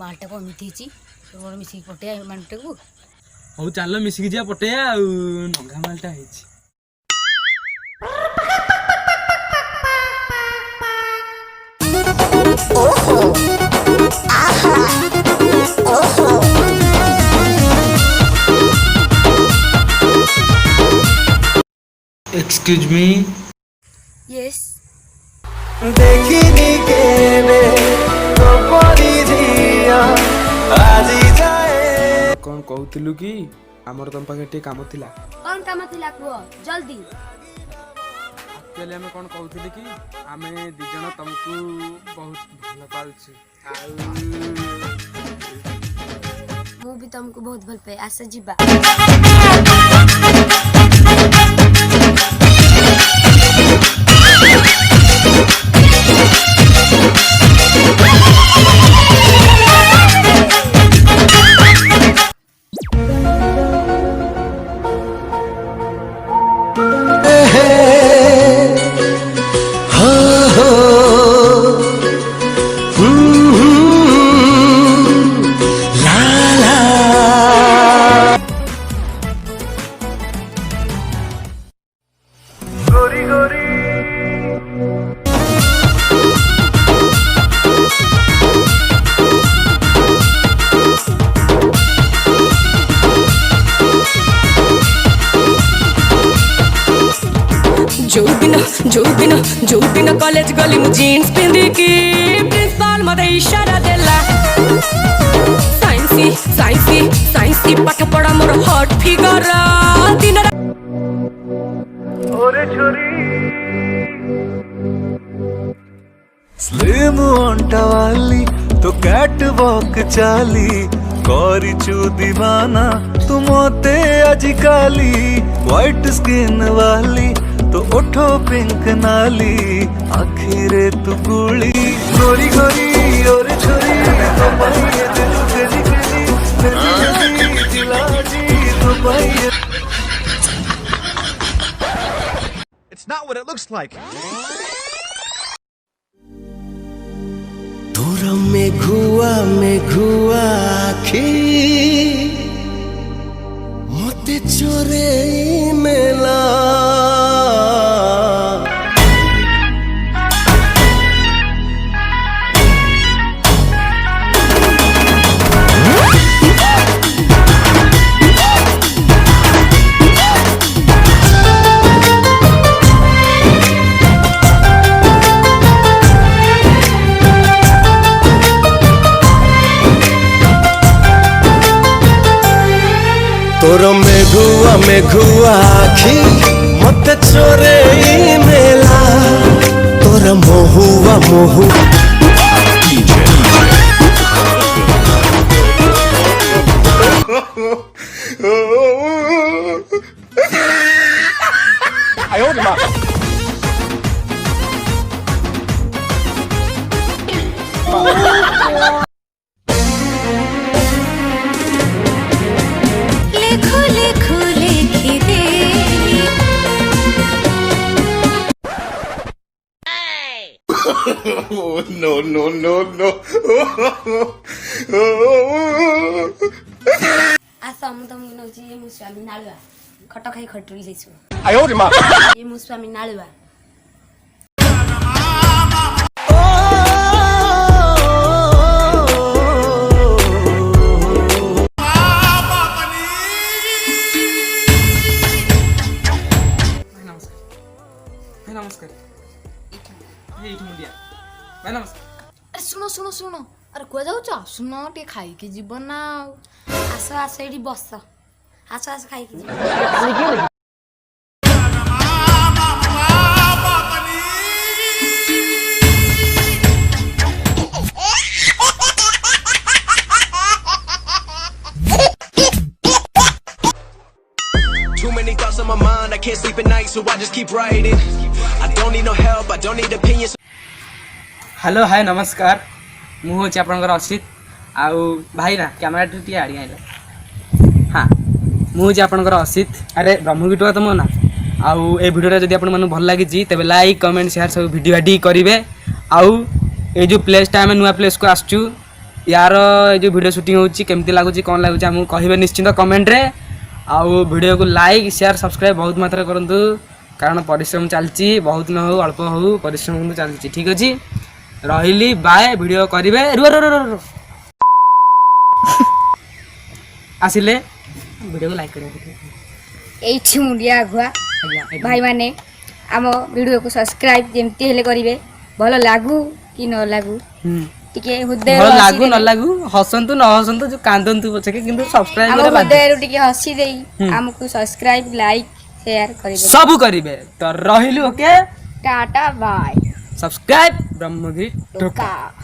मालटा को एमती तो मिसिक पटे मानटे को हौ चल मिसिक जा पटे नंगा मालटा है एक्सक्यूज मी यस देखिनी केने तो परी धिया आजी जाए कौन कहूतिलु कि हमर तम पाखे टे काम थिला कौन काम थिला को जल्दी एक्चुअली हमें कौन कहूतिले कि हमें दी जण तुमको बहुत भल पाउछु मु भी तुमको बहुत भल पाए आसे जीवा गोरी गोरी जो दिन कॉलेज गली मु जीन्स पिंदी की प्रिंसिपल मते इशारा देला साइंसी पाठ पढ़ा मोर हॉट फिगर दिन ओरे छोरी स्लिम अंटा वाली तो कैट वॉक चाली करी चू दीवाना तू मोते आजिकाली व्हाइट स्किन वाली तो उठो पिंक नाली आखिरे तू गुली गोरी गोरी और छोरी तो पाइए दिल गली गली दिलाजी तो पाइए It's not what it looks like. तोरा मेघुआ आखी मते चोरे मेला तोर मेघुआ आखी मत चोरे मेला तोर मोहुआ No. आसा मु तुमको नौची ये मु स्वामी नालुआ खट खाई खटुरी जैसु ये मु स्वामी नालुआ नमस्कार भाई नमस्कार अरे सुनो अरे कुआ जाउछ सुनो टे खाई के जीवन ना आस एडी बस आस खाई के जीवन Too many thoughts on my mind, I can't sleep at night, so I just keep writing. I don't need no help, I don't need opinions. Hello hi नमस्कार मु हूँ आपंकर असित आउ भाई ना कैमेरा टी आड़ी आइल हाँ मुझे आपंकर असित अरे ब्रह्मगिटुआ तो मो ना आउ ए भिडियो जब आपन भल लगी तेज लाइक कमेंट शेयर सब भिडियो करेंगे आउ ये जो प्लेसटा आम नुआ प्लेस को आसचु यार जो वीडियो शूटिंग होची केमती लागुची कौन लागुची हमको कहिबे निश्चित कमेंट रे आउ वीडियो को लाइक शेयर सब्सक्राइब बहुत मात्रा करंतु कारण परिश्रम चलची बहुत न हो अल्प हो परिश्रम तो चलची ठीक अछि रहिली बाय वीडियो करिवे रो आसिले वीडियो को लाइक करिवे एठी मुंडिया गुआ भाई माने आम वीडियो को सब्सक्राइब जेमती हेले करिवे भलो लागू कि न लागू टिके हृदय भल लागू न लागू हसंतु न हसंतु जो कांदंतु पछके किंतु सब्सक्राइब आम करे बाध्य हृदय टिके हसी देई हमको सब्सक्राइब लाइक शेयर करिवे सब करिवे तो रहिलु okay tata bye subscribe Brahmagiri टोका का